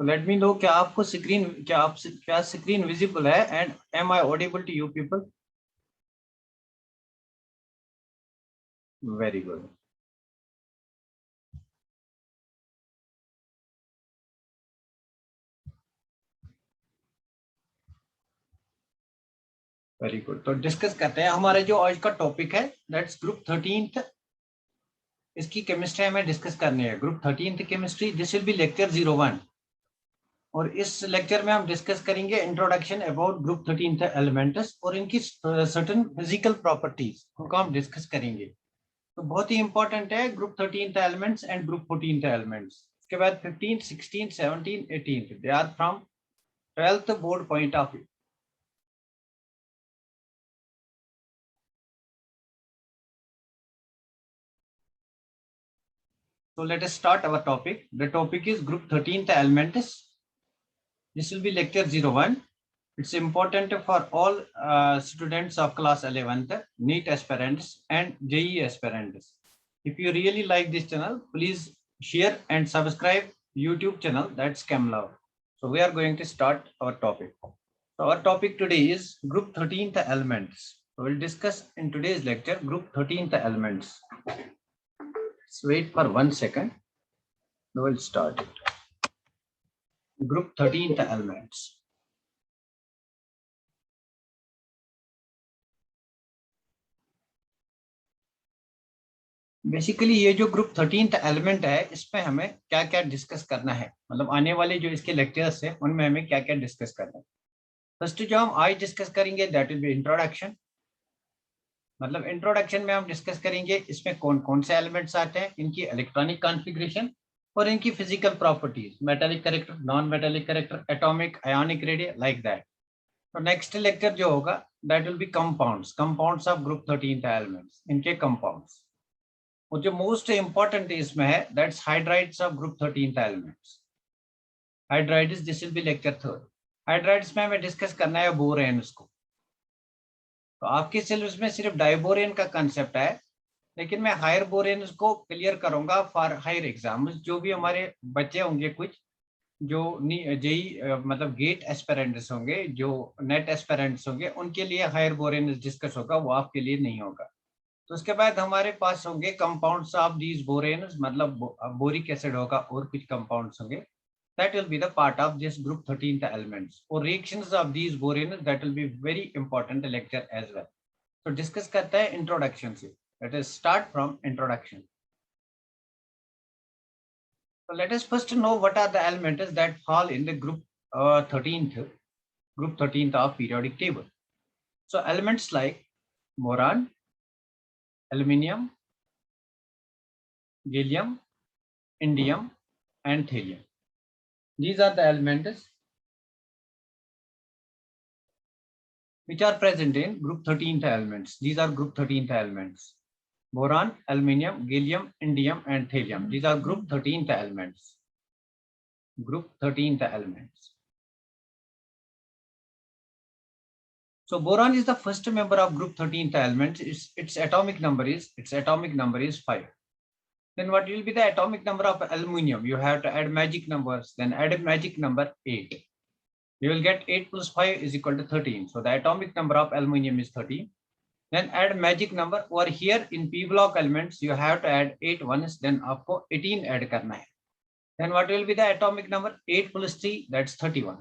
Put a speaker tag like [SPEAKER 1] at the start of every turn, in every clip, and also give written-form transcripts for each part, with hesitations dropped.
[SPEAKER 1] Let me know क्या आपको screen क्या स्क्रीन विजिबल है and am I audible to you people? Very good. Very good. तो discuss करते हैं हमारे जो आज का टॉपिक है, दैट्स ग्रुप 13th। इसकी केमिस्ट्री हमें डिस्कस करनी है। Group 13th chemistry, this will be lecture 01 और इस लेक्चर में हम डिस्कस करेंगे introduction about group 13th elements और इनकी सर्टेन फिजिकल प्रॉपर्टीज, उनको हम डिस्कस करेंगे। तो बहुत ही इंपॉर्टेंट है group 13th elements and group 14th elements. उसके बाद 15th 16th 17th 18th, they are from 12th board point of view. So let us start our topic. The topic is group 13th elements. This will be lecture 01. It's important for all students of class 11th, NEET aspirants and JEE aspirants. If you really like this channel, please share and subscribe YouTube channel, that's ChemLove. So we are going to start our topic. So our topic today is group 13th elements. So we'll discuss in today's lecture group 13th elements. Let's wait for 1 second. We will start it. Group 13th elements. Basically ये जो group 13th element है, इसमें हमें क्या क्या discuss करना है, मतलब आने वाले जो इसके लेक्चर्स है उनमें हमें क्या क्या डिस्कस करना है। फर्स्ट जो हम आज डिस्कस करेंगे दैट विल बी इंट्रोडक्शन। मतलब इंट्रोडक्शन में हम डिस्कस करेंगे इसमें कौन कौन से एलिमेंट्स आते हैं, इनकी इलेक्ट्रॉनिक कॉन्फ़िगरेशन और इनकी physical properties, metallic character, non metallic character, atomic, ionic radius, like that. तो नेक्स्ट लेक्चर जो होगा that will be compounds of group 13th elements, इनके कंपाउंड्स। और जो मोस्ट इंपॉर्टेंट इसमें है that's hydrides of group 13th elements. Hydrides, this will be lecture 3rd। Hydrides में हमें डिस्कस करना है बोरेन्स को। तो आपके सिलेबस में सिर्फ डाइबोरेन का कंसेप्ट है, लेकिन मैं हायर बोरेन्स को क्लियर करूंगा फॉर हायर एग्जाम्स। जो भी हमारे बच्चे होंगे, कुछ जो जेई मतलब गेट एस्पिरेंट्स होंगे, जो नेट एस्पिरेंट्स होंगे, उनके लिए हायर बोरेन्स डिस्कस होगा, वो आपके लिए नहीं होगा। तो उसके बाद हमारे पास होंगे कंपाउंड्स ऑफ दीज बोरेन्स, मतलब बोरिक एसिड होगा और कुछ कंपाउंड्स होंगे, that will be the part of this group 13th elements, or reactions of these boranes, that will be very important lecture as well. So discuss करते हैं introduction से। Let us start from introduction. So let us first know what are the elements that fall in the group 13th of periodic table. So elements like boron, aluminium, gallium, indium and thallium. These are the elements which are present in group 13th elements. These are group 13th elements. Boron, aluminium, gallium, indium and thallium. These are group 13th elements. Group 13th elements. So boron is the first member of group 13th elements. Its atomic number is 5. Then what will be the atomic number of aluminium? You have to add magic numbers, then add a magic number 8. You will get 8 plus 5 is equal to 13. So the atomic number of aluminium is 13. Then add magic number over here in p block elements, you have to add 8 ones, then आपको 18 add करना है. Then what will be the atomic number? 8 plus 3, that's 31.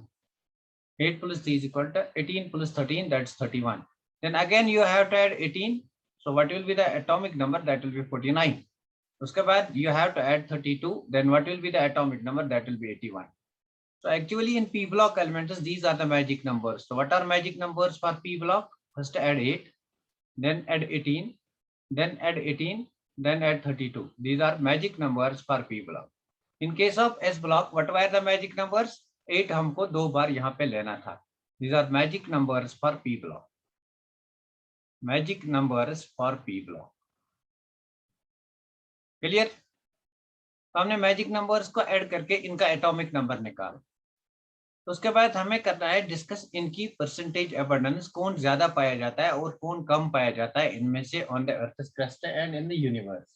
[SPEAKER 1] 8 plus 3 is equal to 18 plus 13, that's 31. Then again you have to add 18. So what will be the atomic number? That will be 49. उसके बाद you have to add 32. Then what will be the atomic number? That will be 81. So actually in p block elements, these are the magic numbers. So what are magic numbers for p block? First add 8. Then add 18, then add 18, then add 32. These are magic numbers for P block. In case of S block, what were the magic numbers? 8 हमको 2 बार यहाँ पे लेना था. These are magic numbers for P block. Magic numbers for P block. Clear? तो हमने magic numbers को add करके इनका एटॉमिक नंबर निकाला। तो उसके बाद हमें करना है डिस्कस इनकी परसेंटेज अबंडेंस, कौन ज्यादा पाया जाता है और कौन कम पाया जाता है इनमें से on the earth crust and in the universe.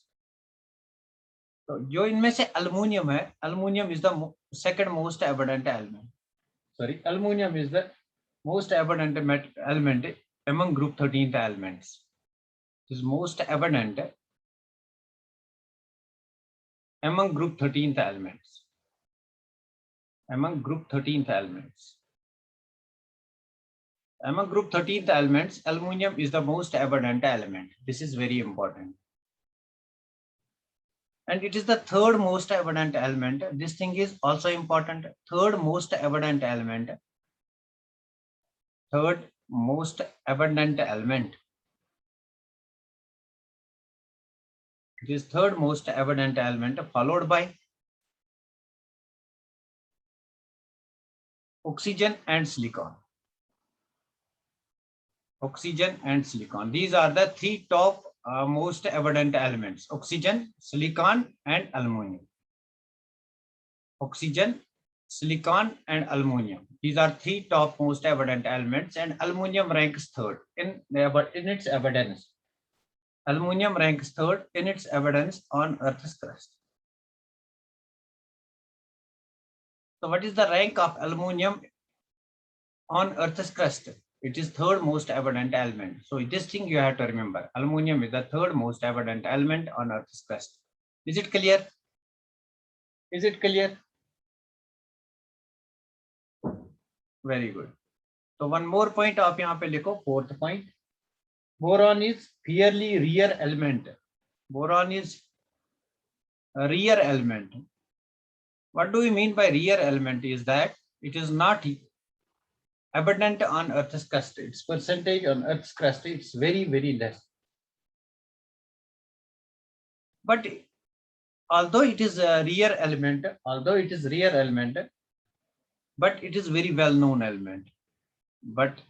[SPEAKER 1] तो जो इनमें से अल्युमिनियम है, aluminium is the second most abundant element, sorry aluminium is the most abundant element among group 13th elements. It is most abundant among group 13th elements. Among group 13th elements. Among group 13th elements, aluminum is the most abundant element. This is very important. And it is the third most abundant element. This thing is also important. Third most abundant element. Third most abundant element. It is third most abundant element, followed by oxygen and silicon. Oxygen and silicon. These are the three top most abundant elements: oxygen, silicon, and aluminum. Oxygen, silicon, and aluminum. These are three top most abundant elements, and aluminum ranks third in its abundance. Aluminum ranks third in its abundance on Earth's crust. So, what is the rank of aluminum on Earth's crust? It is third most abundant element. So this thing you have to remember. Aluminum is the third most abundant element on Earth's crust. Is it clear? Is it clear? Very good. So one more point आप यहाँ पे लिखो, fourth point. Boron is fairly rare element. Boron is a rare element. What do we mean by rare element? Is that it is not abundant on Earth's crust. Its percentage on Earth's crust is very, very less. But although it is a rare element, but it is very well known element. But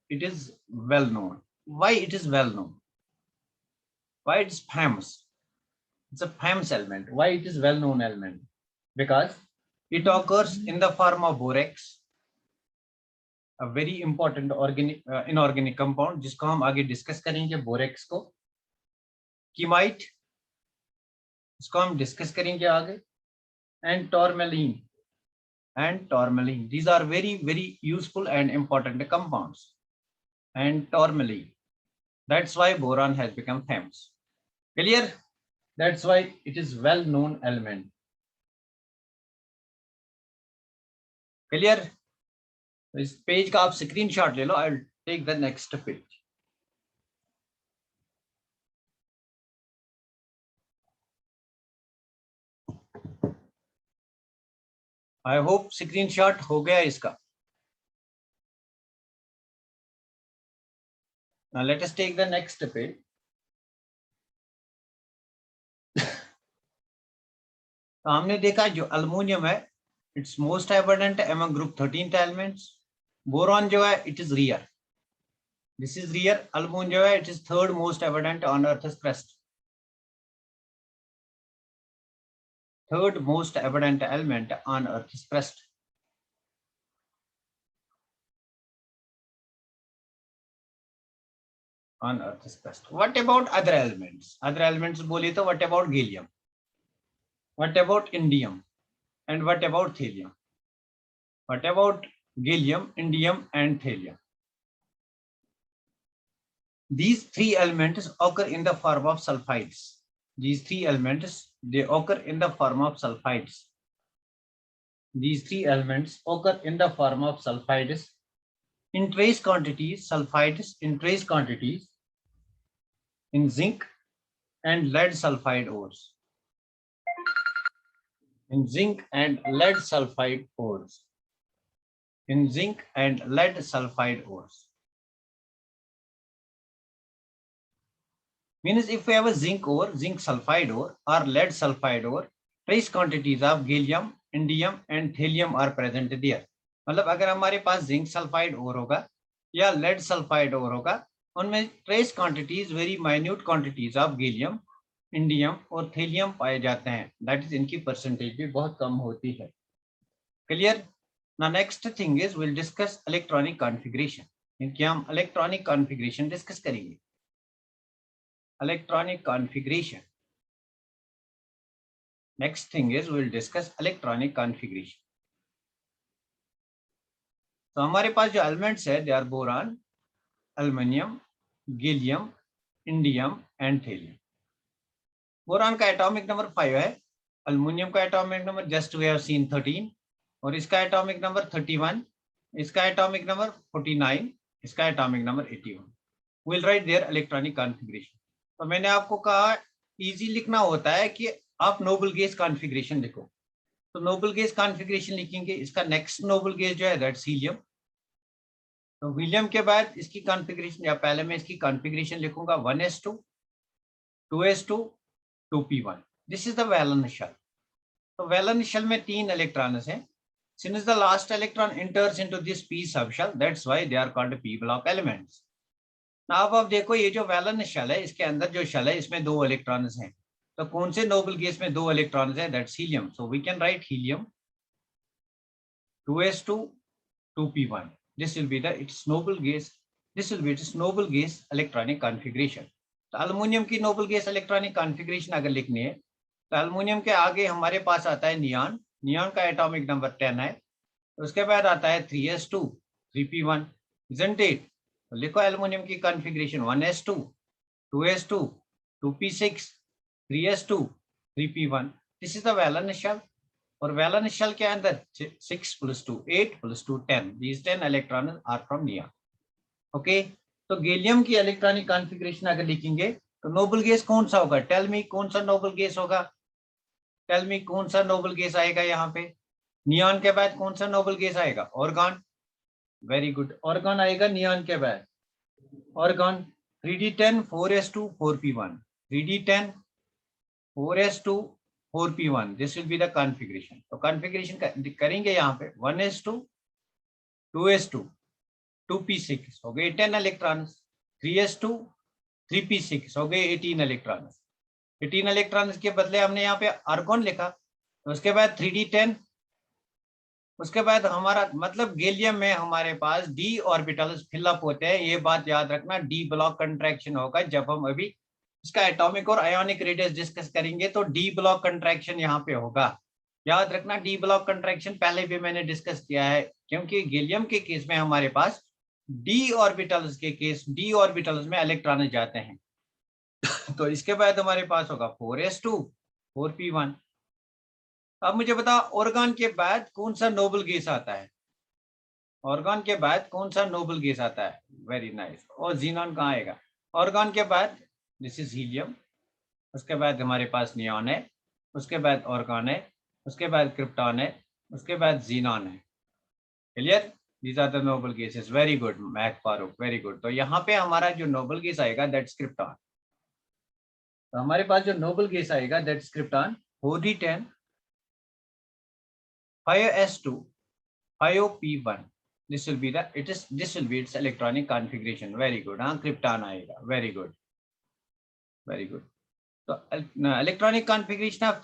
[SPEAKER 1] it is well known. Why it is well known? Why it is famous? It's a famous element. Why it is well known element? Because it occurs in the form of borax, a very important inorganic compound जिसको हम आगे discuss करेंगे, borax को, कीमाइट इसको हम डिस्कस करेंगे आगे, and tourmaline. These are very, very useful and important compounds. And tourmaline. That's why boron has become famous. Clear? That's why it is well-known element. Clear? इस पेज का आप स्क्रीनशॉट ले लो. I'll take the next page. I hope screenshot हो गया इसका. Now let us take the next page. तो हमने देखा जो अल्युमिनियम है, it's most abundant among group 13th elements. Boron जो है, it is rare. This is rare. Aluminium जो है, it is third most abundant on Earth's crust. Third most abundant element on Earth's crust. On Earth's crust. What about other elements? Other elements बोले तो what about gallium? What about indium? And what about thallium? What about gallium, indium, and thallium? These three elements occur in the form of sulfides. These three elements, they occur in the form of sulfides. These three elements occur in the form of sulfides in trace quantities, sulfides in trace quantities in zinc and lead sulfide ores. In zinc and lead sulfide ores. In zinc and lead sulfide ores. Means if we have a zinc ore, zinc sulfide ore or lead sulfide ore, trace quantities of gallium, indium and thallium are present there. मतलब अगर हमारे पास zinc sulphide ओर होगा या lead sulphide ओर होगा, उनमें trace quantities, very minute quantities of gallium, indium और thallium पाए जाते हैं. दैट इज इनकी परसेंटेज भी बहुत कम होती है. Clear? Now next thing is will discuss electronic configuration. इनकी हम इलेक्ट्रॉनिक कॉन्फ़िगरेशन डिस्कस करेंगे. Electronic configuration. Next thing is we will discuss electronic configuration. तो हमारे पास जो एलिमेंट्स है, they are boron, aluminium, gallium, indium and thallium. Boron का atomic number 5 है, एल्युमिनियम का atomic number just we have seen 13, और इसका एटॉमिक नंबर 31, इसका एटॉमिक नंबर 49, इसका atomic number 81. Will write their electronic configuration. तो मैंने आपको कहा इजी लिखना होता है कि आप नोबल गैस कॉन्फ़िगरेशन लिखो. तो नोबल गैस कॉन्फ़िगरेशन लिखेंगे, इसका नेक्स्ट नोबल गैस जो है दैट्स हीलियम. तो हीलियम के बाद इसकी कॉन्फ़िगरेशन, या पहले मैं इसकी कॉन्फ़िगरेशन लिखूंगा 1s2, 2s2, 2p1. This is the valence shell. तो वैलेंस शेल में 3 इलेक्ट्रॉन्स हैं. Since the last electron enters into this p subshell, that's why they are called p block elements. Now अब देखो ये जो वैलेंस शेल है, इसके अंदर जो शेल है इसमें 2 इलेक्ट्रॉन्स हैं. तो कौन से नोबल गैस में 2 इलेक्ट्रॉन्स हैं? That's helium. So we can write helium 2s2, 2p1. This will be the its noble gas. This will be its noble gas electronic configuration. तो एल्युमिनियम की नोबल गैस इलेक्ट्रॉनिक कॉन्फ़िगरेशन अगर लिखनी है तो aluminium के आगे हमारे पास आता है नियॉन. नियॉन का एटॉमिक नंबर 10 है. उसके बाद आता है 3s2, 3p1, isn't it? तो लिखो एल्युमिनियम की configuration 1s2, 2s2, 2p6, 3s2, 3p1. This is the valence shell. और वैलेंस शेल के अंदर 6 + 2 8 + 2 10. These 10 electrons are from neon. Okay. तो गैलियम की इलेक्ट्रॉनिक कॉन्फ़िगरेशन अगर लिखेंगे तो नोबल गैस कौन सा होगा? टेल मी कौन सा नोबल गैस होगा? टेल मी कौन सा नोबल गैस आएगा यहाँ पे? नियॉन के बाद कौन सा नोबल गैस आएगा? ऑर्गन. वेरी गुड, ऑर्गन आएगा नियॉन के बाद. Organ 3d10 4s2 4p1. 3d10 4s2 4p1. This will be the configuration. तो कॉन्फ़िगरेशन करेंगे यहाँ पे 1s2, 2s2, 2p6 हो गए 10 इलेक्ट्रॉन्स. 3s2, 3p6 हो गए 18 इलेक्ट्रॉन्स. 18 इलेक्ट्रॉन्स के बदले हमने यहाँ पे आर्गन लिखा. तो उसके बाद 3d10. उसके बाद हमारा मतलब गैलियम में हमारे पास d ऑर्बिटल्स फिलअप होते हैं. ये बात याद रखना, d ब्लॉक कंट्रैक्शन होगा. जब हम अभी इसका एटॉमिक और आयोनिक रेडियस डिस्कस करेंगे तो d ब्लॉक कंट्रैक्शन यहाँ पे होगा. याद रखना, d ब्लॉक कंट्रैक्शन पहले भी मैंने डिस्कस किया है, क्योंकि गैलियम के केस में हमारे पास d ऑर्बिटल्स के केस d ऑर्बिटल्स में इलेक्ट्रॉन जाते हैं. तो इसके बाद हमारे पास होगा 4s2, 4p1. अब मुझे बता, ऑर्गन के बाद कौन सा नोबल गैस आता है? ऑर्गन के बाद कौन सा नोबल गैस आता है? Very nice. और जीनॉन कहाँ आएगा? ऑर्गन के बाद दिस इज हीलियम. उसके बाद हमारे पास नियॉन है. उसके बाद ऑर्गन है. उसके बाद क्रिप्टॉन है. उसके बाद जीनॉन है. Clear? These are the noble gases. Very good मैथ फारूक, वेरी गुड. तो यहाँ पे हमारा जो नोबल गैस आएगा दैट्स क्रिप्टॉन. तो हमारे पास जो नोबल गैस आएगा that's krypton. 4d10, 5s2, 5p1. This will be the this will be its electronic configuration. Very good. हाँ, क्रिप्टॉन आएगा. Very good, very good. तो इलेक्ट्रॉनिक कॉन्फ़िगरेशन ऑफ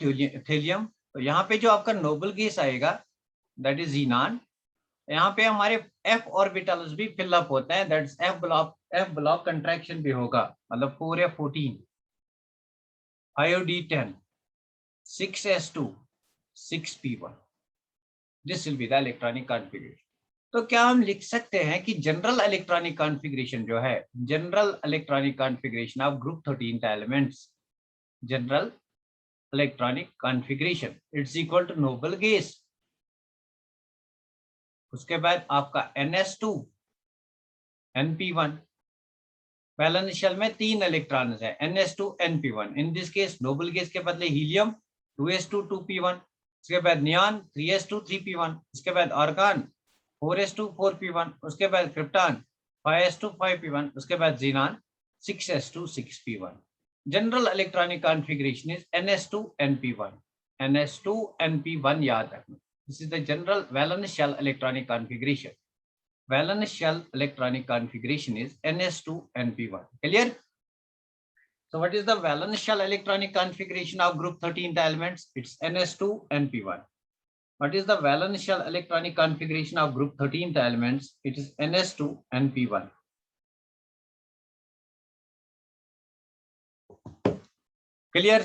[SPEAKER 1] थेलियम. तो यहाँ पे जो आपका नोबल गैस आएगा दैट इज जीनॉन. यहाँ पे हमारे f ऑर्बिटल्स भी फिलअप होते हैं. दैट्स f ब्लॉक कंट्रैक्शन भी होगा. मतलब 4f14, 5d10, 6s2, 6p1. This will be the electronic configuration. तो क्या हम लिख सकते हैं कि जनरल इलेक्ट्रॉनिक कॉन्फ़िगरेशन जो है, general electronic configuration of group 13 elements, general electronic configuration it's equal to noble gas. उसके बाद आपका ns2, np1. वैलेंस शेल में 3 इलेक्ट्रॉन्स है, ns2, np1. In this case noble gas के बदले हीलियम 2s2, 2p1. उसके बाद नियॉन 3s2, 3p1. उसके बाद आर्गन 4s2, 4p1. उसके बाद क्रिप्टॉन 5s2, 5p1. उसके बाद xenon 6s2, 6p1. General electronic configuration is ns2, np1. ns2, np1 याद रखना. This is the general valence shell electronic configuration. Valence shell electronic configuration is ns2, np1. Clear? So what is the valence shell electronic configuration of group 13 elements? It's ns2, np1. What is the valence shell electronic configuration of group 13 elements? It is ns2, np1. Clear?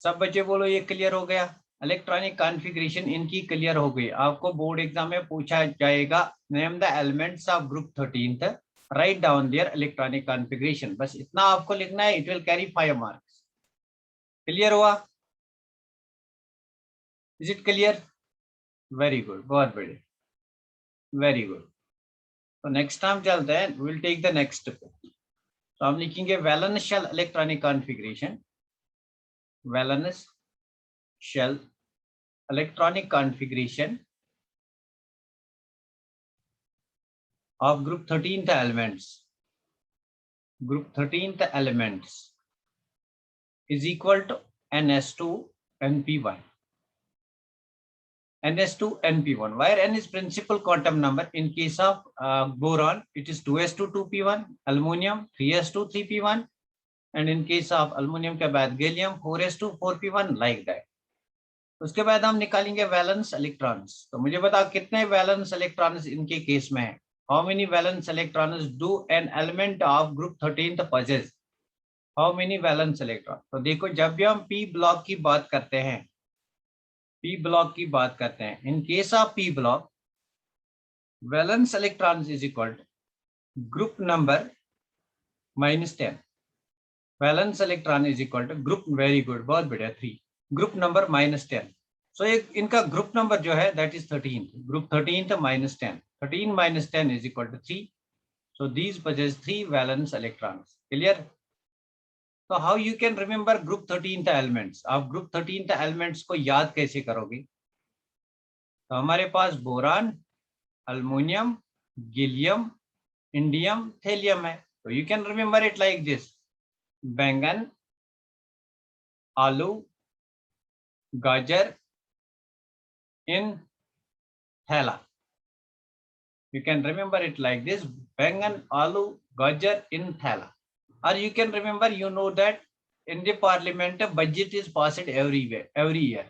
[SPEAKER 1] सब बच्चे बोलो ये clear हो गया। Electronic configuration इनकी clear हो गई। आपको बोर्ड एग्जाम में पूछा जाएगा name the elements of group 13th, write down their electronic configuration, बस इतना आपको लिखना है, it will carry 5 marks. Clear हुआ? Is it clear? Very good, बहुत बढ़िया, वेरी गुड। तो नेक्स्ट टाइम चलते हैं, विल टेक द नेक्स्ट। तो हम लिखेंगे valence shell electronic configuration, valence shell electronic configuration of group 13th elements, group 13th elements is equal to ns2 np1, ns2 np1, where n is principal quantum number. In case of boron it is 2s2 2p1, aluminum 3s2 3p1, and in case of aluminum के बाद gallium 4s2 4p1, like that. उसके बाद हम निकालेंगे valence electrons. तो मुझे बताओ कितने वैलेंस इलेक्ट्रॉन्स इनके केस में है। How many valence electrons do an element of group 13th possess? How many valence electron? तो देखो जब भी हम पी ब्लॉक की बात करते हैं, पी ब्लॉक की बात करते हैं, in case of P block valence electrons is equal to group number -10, valence electron is equal to group, very good, बहुत बढ़िया, 3, ग्रुप नंबर -10। सो एक इनका ग्रुप नंबर जो है that is 13, group 13th -10, 13 - 10 is equal to 3। So these possess 3 valence electrons. Clear? तो how you can remember group 13th elements? आप group 13th elements को याद कैसे करोगे? तो हमारे पास boron, aluminium, gallium, indium, thallium है। तो you can remember it like this: बैंगन, आलू, गाजर in thela. You can remember it like this: bangan, aloo, gajar in thela. Or you can remember, you know that in the parliament budget is passed every year.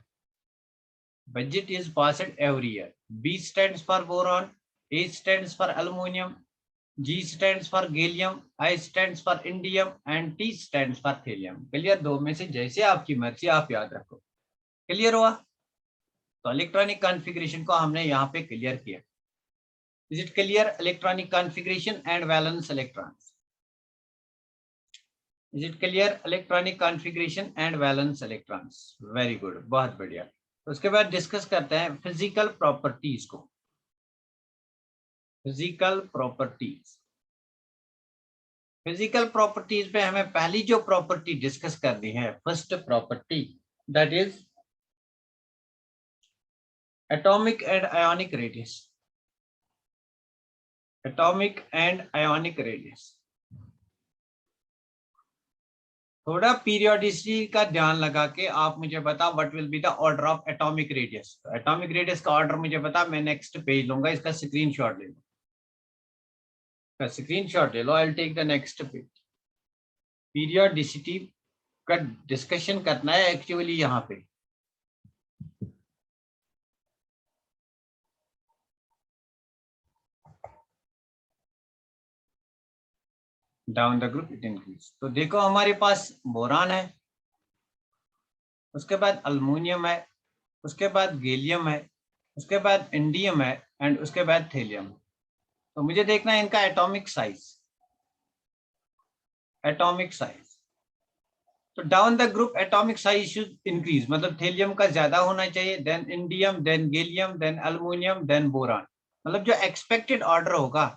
[SPEAKER 1] Budget is passed every year. B stands for boron, A stands for aluminium, G stands for gallium, I stands for indium, and T stands for thelium. Clear? दो में से जैसे आपकी मर्जी आप याद रखो। Clear हुआ? तो इलेक्ट्रॉनिक कॉन्फ़िगरेशन को हमने यहाँ पे क्लियर किया। Is it clear? Electronic configuration and valence electrons. Is it clear? Electronic configuration and valence electrons. Very good, बहुत बढ़िया। तो उसके बाद डिस्कस करते हैं फिजिकल प्रॉपर्टीज को। फिजिकल प्रॉपर्टीज, फिजिकल प्रॉपर्टीज पे हमें पहली जो प्रॉपर्टी डिस्कस करनी है, first property, that is atomic and ionic radius. Atomic and ionic radius. थोड़ा पीरियोडिसिटी का ध्यान लगा के आप मुझे बता what will be the order of atomic radius. Atomic radius का ऑर्डर मुझे बता, मैं नेक्स्ट पेज लूंगा, इसका स्क्रीनशॉट ले लो, स्क्रीनशॉट ले लो। I will take the next page. Periodicity का डिस्कशन करना है एक्चुअली यहाँ पे। Down the group it increase. तो देखो हमारे पास बोरान है, उसके बाद अल्युमिनियम है, उसके बाद गैलियम है, उसके बाद इंडियम है, एंड उसके बाद थेलियम। तो मुझे देखना है इनका एटॉमिक साइज, एटॉमिक साइज। तो down the group atomic size should increase, मतलब थेलियम का ज्यादा होना चाहिए, then indium, then gallium, then aluminium, then boron. मतलब जो एक्सपेक्टेड ऑर्डर होगा,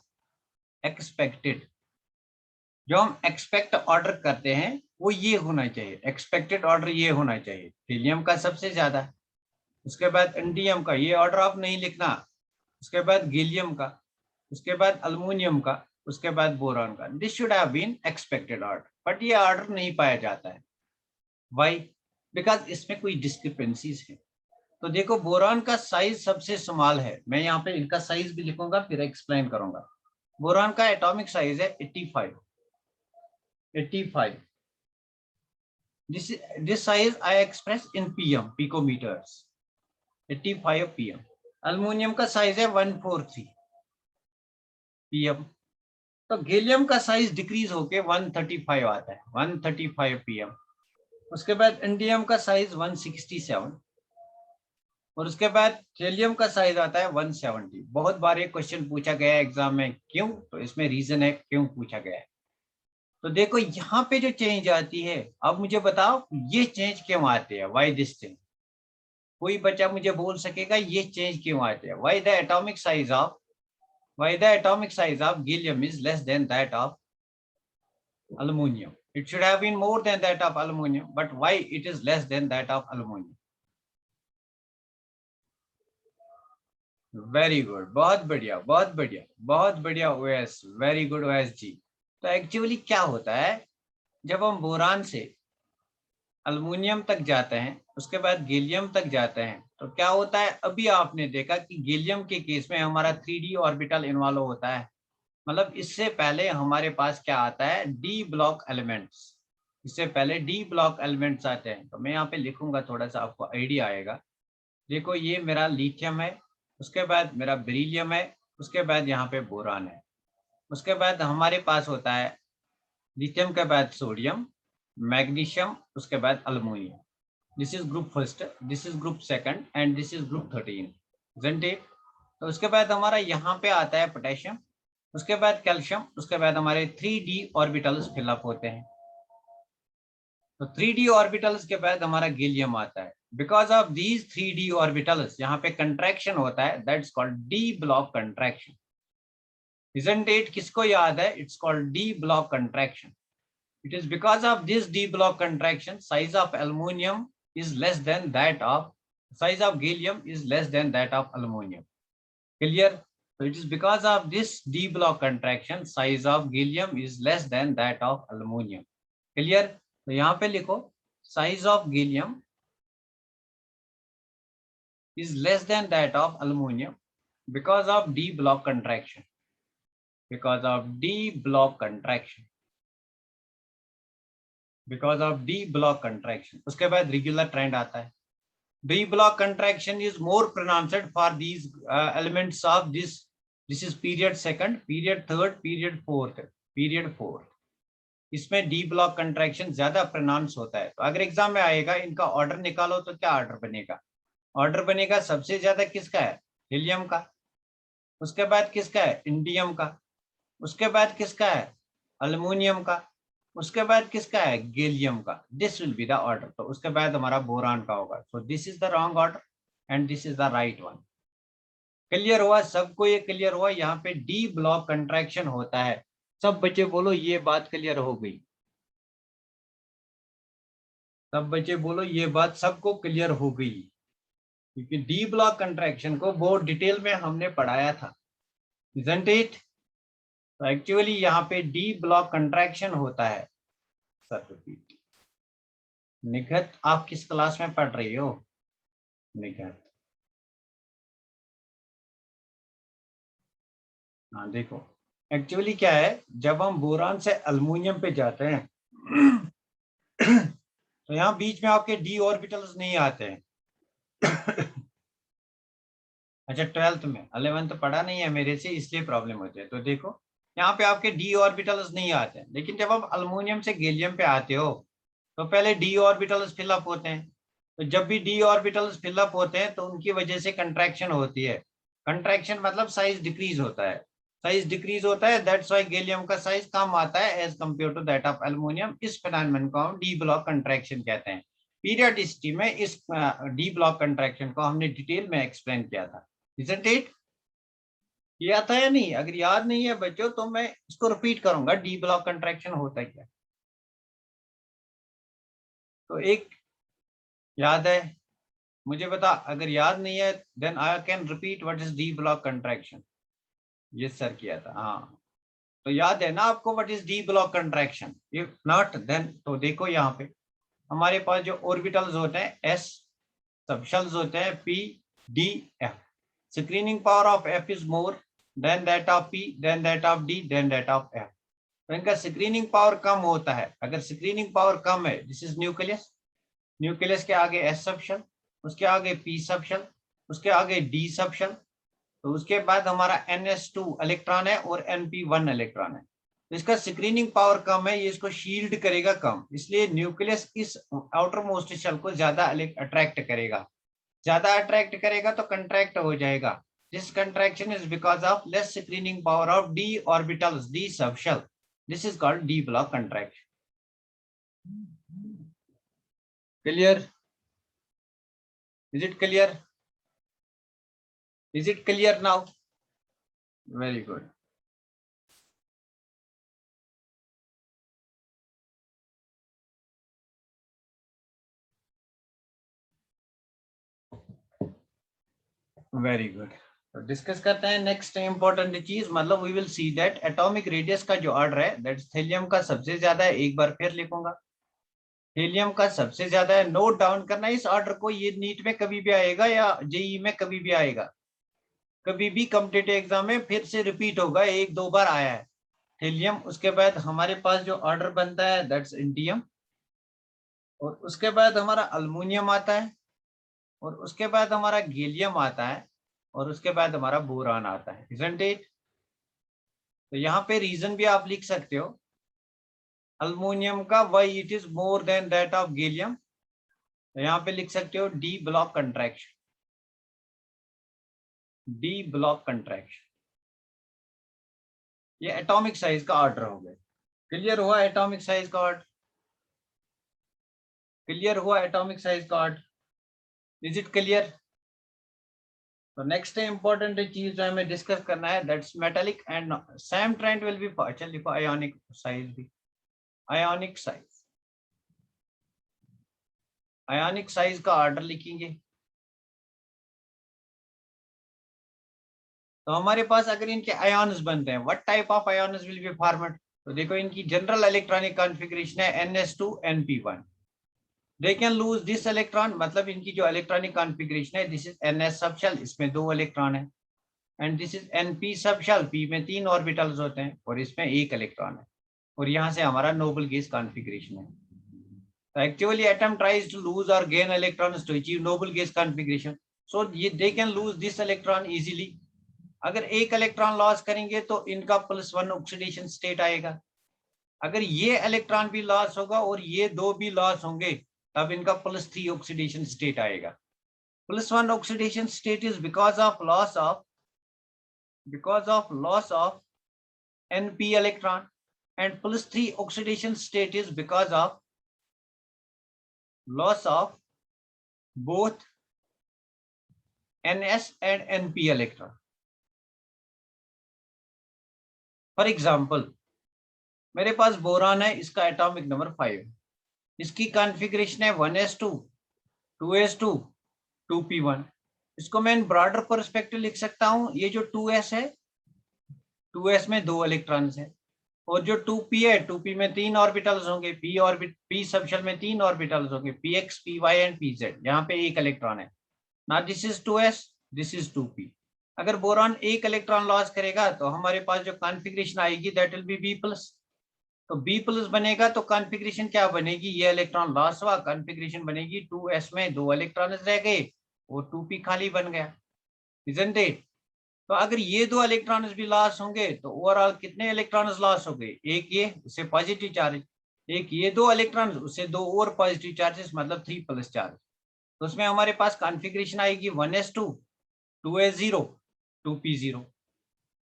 [SPEAKER 1] एक्सपेक्टेड, जो हम एक्सपेक्ट ऑर्डर करते हैं वो ये होना चाहिए, एक्सपेक्टेड ऑर्डर ये होना चाहिए। थेलियम का सबसे ज्यादा, उसके बाद इंडियम का, ये ऑर्डर आप नहीं लिखना, उसके बाद गैलियम का, उसके बाद अल्युमिनियम का, उसके बाद बोरान का। This should have been expected order, but ये ऑर्डर नहीं पाया जाता है। व्हाई? बिकॉज इसमें कोई डिस्क्रिपेंसीज है। तो देखो बोरान का साइज सबसे स्मॉल है, मैं यहाँ पे इनका साइज भी लिखूंगा फिर एक्सप्लेन करूंगा। बोरान का एटॉमिक साइज है 85, 85। This size I express in pm, picometers, 85 pm। Aluminium का साइज है 143 pm। तो गैलियम का साइज डिक्रीज होके 135 आता है, 135 pm। उसके बाद इंडियम का साइज 167 और उसके बाद हेलियम का साइज आता है 170। बहुत बार ये क्वेश्चन पूछा गया है एग्जाम में, क्यों? तो इसमें रीजन है क्यों पूछा गया है। तो देखो यहाँ पे जो चेंज आती है, अब मुझे बताओ ये चेंज क्यों आते हैं, व्हाई दिस चेंज? कोई बच्चा मुझे बोल सकेगा ये चेंज क्यों आते हैं? Why the atomic size of gallium is less than that of aluminum? It should have been more than that of aluminum, but why it is less than that of aluminum? Very good, बहुत बढ़िया, बहुत बढ़िया, बहुत बढ़िया OS, very good OS जी। तो actually क्या होता है, जब हम बोरान से अल्युमिनियम तक जाते हैं, उसके बाद गैलियम तक जाते हैं, तो क्या होता है, अभी आपने देखा कि गैलियम के केस में हमारा 3d ऑर्बिटल इन्वॉल्व होता है। मतलब इससे पहले हमारे पास क्या आता है, डी ब्लॉक एलिमेंट्स। इससे पहले डी ब्लॉक एलिमेंट्स आते हैं। तो मैं यहाँ पे लिखूंगा, थोड़ा सा आपको आइडिया आएगा। देखो ये मेरा लिथियम है, उसके बाद मेरा बेरिलियम है, उसके बाद यहाँ पे बोरान है, उसके बाद हमारे पास होता है लिथियम के बाद सोडियम, मैग्नीशियम, उसके बाद aluminium. This is group first, this is group second and this is group 13, isn't it? तो उसके बाद हमारा यहाँ पे आता है पोटेशियम, उसके बाद कैल्शियम, उसके बाद हमारे 3d ऑर्बिटल्स फिलअप होते हैं। तो 3d ऑर्बिटल्स के बाद हमारा गैलियम आता है। Because of these 3d orbitals यहाँ पे कंट्रैक्शन होता है, that's called D block contraction, isn't it? किसको याद है? It's called D block contraction. It is because of this d block contraction, size of aluminum is less than that of size of gallium is less than that of aluminum. Clear? So it is because of this d block contraction, size of gallium is less than that of aluminum. Clear? तो यहाँ पे लिखो size of gallium is less than that of aluminum because of d block contraction. Because of d block contraction. Because of d block contraction. उसके बाद regular trend आता है। D block contraction is more pronounced for these elements of this. This is period second, period third, period fourth, period fourth. इसमें D block contraction ज्यादा pronounce होता है। तो अगर एग्जाम में आएगा, इनका ऑर्डर निकालो तो क्या ऑर्डर बनेगा? ऑर्डर बनेगा सबसे ज्यादा किसका है? हीलियम का, उसके बाद किसका है? इंडियम का, उसके बाद किसका है? अल्युमिनियम का, उसके बाद किसका है? गैलियम का। This will be the order. तो उसके बाद हमारा बोरान का होगा। So this is the wrong order and this is the right one. Clear हुआ सबको? ये क्लियर हुआ? यहाँ पे डी ब्लॉक कंट्रैक्शन होता है। सब बच्चे बोलो ये बात क्लियर हो गई। सब बच्चे बोलो ये बात सबको क्लियर हो गई, क्योंकि डी ब्लॉक कंट्रैक्शन को बहुत डिटेल में हमने पढ़ाया था, isn't it? तो एक्चुअली यहाँ पे डी ब्लॉक कंट्रैक्शन होता है। Sir repeat. निखत आप किस क्लास में पढ़ रही हो? निखत, हाँ देखो एक्चुअली क्या है, जब हम बोरान से अल्युमिनियम पे जाते हैं तो यहाँ बीच में आपके डी ऑर्बिटल्स नहीं आते हैं। अच्छा 12th में, 11th पढ़ा नहीं है मेरे से, इसलिए प्रॉब्लम होती है। तो देखो यहाँ पे आपके डी ऑर्बिटल्स नहीं आते हैं, लेकिन जब आप अल्युमिनियम से गैलियम पे आते हो तो पहले डी ऑर्बिटल्स फिलअप होते हैं। तो जब भी डी ऑर्बिटल्स फिलअप होते हैं तो उनकी वजह से कंट्रैक्शन होती है। कंट्रैक्शन मतलब साइज डिक्रीज होता है, साइज डिक्रीज होता है, दैट्स व्हाई गैलियम का साइज कम आता है as compare to that of aluminium. इस फिनोमेनन को हम डी ब्लॉक कंट्रैक्शन कहते हैं। पीरियोडिसिटी में इस डी ब्लॉक कंट्रैक्शन को हमने डिटेल में एक्सप्लेन किया था, isn't it? किया था या नहीं? अगर याद नहीं है बच्चों तो मैं इसको रिपीट करूंगा, डी ब्लॉक कंट्रैक्शन होता क्या। तो एक याद है मुझे बता, अगर याद नहीं है then I can repeat what is D block contraction. ये सर किया था, हाँ तो याद है ना आपको what is D block contraction? If not then तो देखो यहाँ पे हमारे पास जो ऑर्बिटल्स होते हैं एस, सबशेल्स होते हैं P D F. Screening power of F is more than that of P, then that of D, then that of F. तो इनका स्क्रीनिंग पावर कम होता है। अगर स्क्रीनिंग पावर कम है, दिस इज न्यूक्लियस, न्यूक्लियस के आगे एस सबशेल, उसके आगे पी सबशेल, उसके आगे डी सबशेल, तो उसके बाद हमारा NS2 इलेक्ट्रॉन है और NP1 इलेक्ट्रॉन है। तो इसका स्क्रीनिंग पावर कम है, ये इसको शील्ड करेगा कम, इसलिए न्यूक्लियस इस आउटर मोस्ट शेल को ज्यादा अट्रैक्ट करेगा, ज्यादा अट्रैक्ट करेगा तो कंट्रैक्ट हो जाएगा। This contraction is because of less screening power of D orbitals, D subshell, this is called D block contraction. Clear? Is it clear? Is it clear now? Very good. Very good. तो discuss करते हैं next important चीज, मतलब we will see that atomic radius का जो order है that थीलियम का सबसे ज्यादा है, एक बार फिर लिखूंगा, हीलियम का सबसे ज्यादा है, नोट डाउन करना इस ऑर्डर को, ये नीट में कभी भी आएगा या जेई में कभी भी आएगा, कभी भी कॉम्पिटिटिव एग्जाम में फिर से रिपीट होगा, एक दो बार आया है हीलियम। उसके बाद हमारे पास जो ऑर्डर बनता है दैट्स इंडियम, और उसके बाद हमारा अल्मुनियम आता है, और उसके बाद हमारा गैलियम आता है, और उसके बाद हमारा बोरान आता है, इजंट इट? तो यहाँ पे रीजन भी आप लिख सकते हो अल्मुनियम का, why it is more than that of gallium, तो यहाँ पे लिख सकते हो D block contraction, D block contraction, ये एटॉमिक साइज का ऑर्डर हो गया। क्लियर हुआ एटॉमिक साइज का ऑर्डर? क्लियर हुआ एटॉमिक साइज का ऑर्डर? Is it clear? तो नेक्स्ट इंपॉर्टेंट चीज जो हमें डिस्कस करना है that's metallic and same trend will be, चल लिखो आयोनिक साइज भी, आयोनिक साइज, आयोनिक साइज का ऑर्डर लिखेंगे। तो हमारे पास अगर इनके आयन्स बनते हैं, what type of ions will be formed, तो देखो इनकी जनरल इलेक्ट्रॉनिक कॉन्फ़िगरेशन है NS2 NP1, they can lose this electron, मतलब इनकी जो इलेक्ट्रॉनिक कॉन्फ़िगरेशन है दिस इज NS सबशेल, इसमें 2 इलेक्ट्रॉन है, and this is NP subshell, P में 3 ऑर्बिटल्स होते हैं और इसमें 1 इलेक्ट्रॉन है, और यहाँ से हमारा नोबल गैस कॉन्फ़िगरेशन है। तो actually atom tries to lose और gain electrons to achieve noble gas configuration, so ये they can lose this electron easily. अगर एक इलेक्ट्रॉन लॉस करेंगे तो इनका +1 ऑक्सीडेशन स्टेट आएगा, अगर ये इलेक्ट्रॉन भी लॉस होगा और ये दो भी लॉस होंगे तब इनका +3 ऑक्सीडेशन स्टेट आएगा। +1 oxidation state is because of loss of NP electron, and +3 oxidation state is because of loss of both NS and NP electron. For example मेरे पास बोरान है, इसका एटॉमिक नंबर 5, इसकी कॉन्फ़िगरेशन है 1s2 2s2 2p1, इसको मैं broader perspective लिख सकता हूं, ये जो 2s है 2s में 2 इलेक्ट्रॉन्स है, और जो 2p है 2p में 3 ऑर्बिटल्स होंगे, p सबशेल में 3 ऑर्बिटल्स होंगे, px py एंड pz, यहाँ पे 1 इलेक्ट्रॉन है ना, this is 2s, this is 2p। अगर बोरान 1 इलेक्ट्रॉन लॉस करेगा तो हमारे पास जो कॉन्फ़िगरेशन आएगी दैट विल बी B+, तो B+ बनेगा तो कॉन्फ़िगरेशन क्या बनेगी, ये इलेक्ट्रॉन लॉस हुआ, कॉन्फ़िगरेशन बनेगी 2s में 2 इलेक्ट्रॉन रह गए और 2p खाली बन गया, इजंट इट? तो अगर ये 2 इलेक्ट्रॉन्स भी लॉस होंगे तो ओवरऑल कितने इलेक्ट्रॉन्स लॉस हो गए, एक ये उससे पॉजिटिव चार्ज, एक ये 2 इलेक्ट्रॉन्स उससे 2 और पॉजिटिव चार्जेस, मतलब 3+ चार्ज, तो उसमें हमारे पास कॉन्फ़िगरेशन आएगी 1s2 2s0 2p0।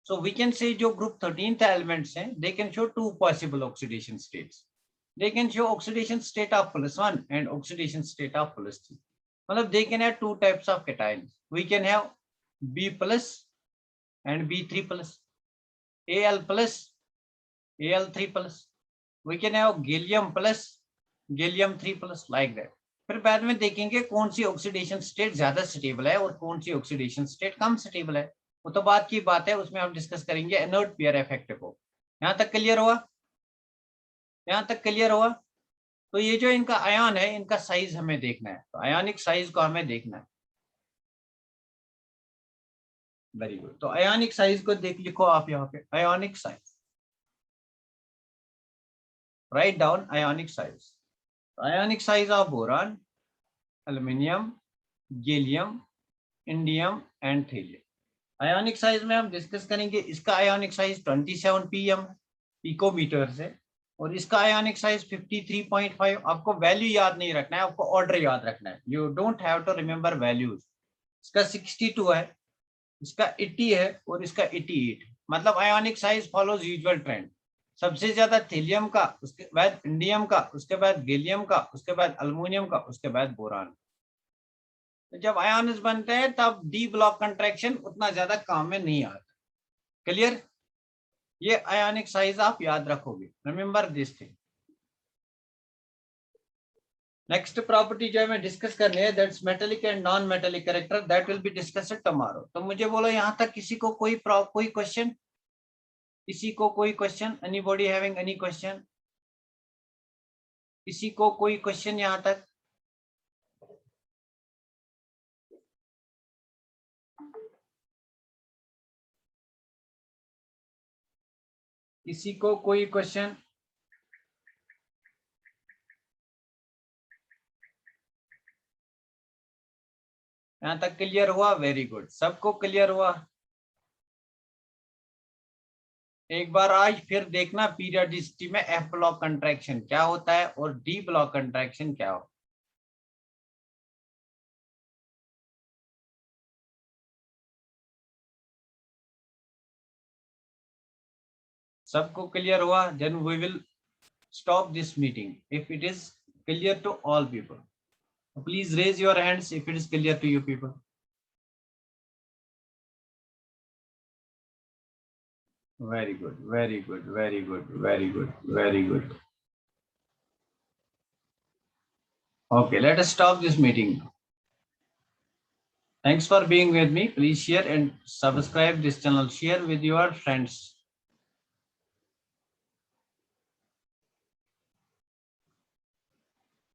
[SPEAKER 1] So we can say जो group 13th elements हैं they can show 2 possible oxidation states, they can show oxidation state of +1 and oxidation state of +3, मतलब they can have 2 types of cations, we can have B+ and B3+, Al+, Al3+, we can have Gallium+, Gallium3+, like that। फिर बाद में देखेंगे कौन सी oxidation state ज्यादा stable है और कौन सी ऑक्सीडेशन स्टेट कम स्टेबल है, वो तो बात की बात है, उसमें हम डिस्कस करेंगे इनर्ट पेयर इफेक्ट को। यहाँ तक क्लियर हुआ? यहाँ तक क्लियर हुआ? तो ये जो इनका आयन है इनका साइज हमें देखना है, तो आयनिक साइज को हमें देखना है। वेरी गुड, तो आयनिक साइज को देख लिखो आप यहाँ पे, ionic size, write down ionic size, ionic size of boron, aluminium, gallium, indium and thallium. Ionic size में हम डिस्कस करेंगे, इसका आयोनिक साइज 27 pm है, पिकोमीटर से, और इसका आयोनिक साइज 53.5। आपको वैल्यू याद नहीं रखना है, आपको ऑर्डर याद रखना है। You don't have to remember values. इसका 62 है, इसका 80 है और इसका 88। मतलब ionic size follows usual trend. सबसे ज्यादा थीलियम का, उसके बाद इंडियम का, उसके बाद गैलियम का, उसके बाद अल्युमिनियम का, उसके बाद बोरान। तो जब आयन्स बनते हैं तब डी ब्लॉक कंट्रैक्शन उतना ज्यादा काम में नहीं आता। क्लियर? ये आयोनिक साइज आप याद रखोगे, remember this thing. Next property जो हमें डिस्कस करनी है, that's metallic and non metallic character, that will be discussed tomorrow. तो मुझे बोलो यहाँ तक किसी को कोई क्वेश्चन? किसी को कोई question? Anybody having any question? किसी को कोई क्वेश्चन यहाँ तक? किसी को कोई क्वेश्चन? यहाँ तक क्लियर हुआ? वेरी गुड, सबको क्लियर हुआ। एक बार आज फिर देखना पीरियोडिसिटी में एफ ब्लॉक कंट्रैक्शन क्या होता है और डी ब्लॉक कंट्रैक्शन क्या होता है। सबको क्लियर हुआ? Then we will stop this meeting if it is clear to all people. Please raise your hands if it is clear to you people. Very good, very good, very good, very good, very good. Okay, let us stop this meeting. Thanks for being with me. Please share and subscribe this channel. Share with your friends.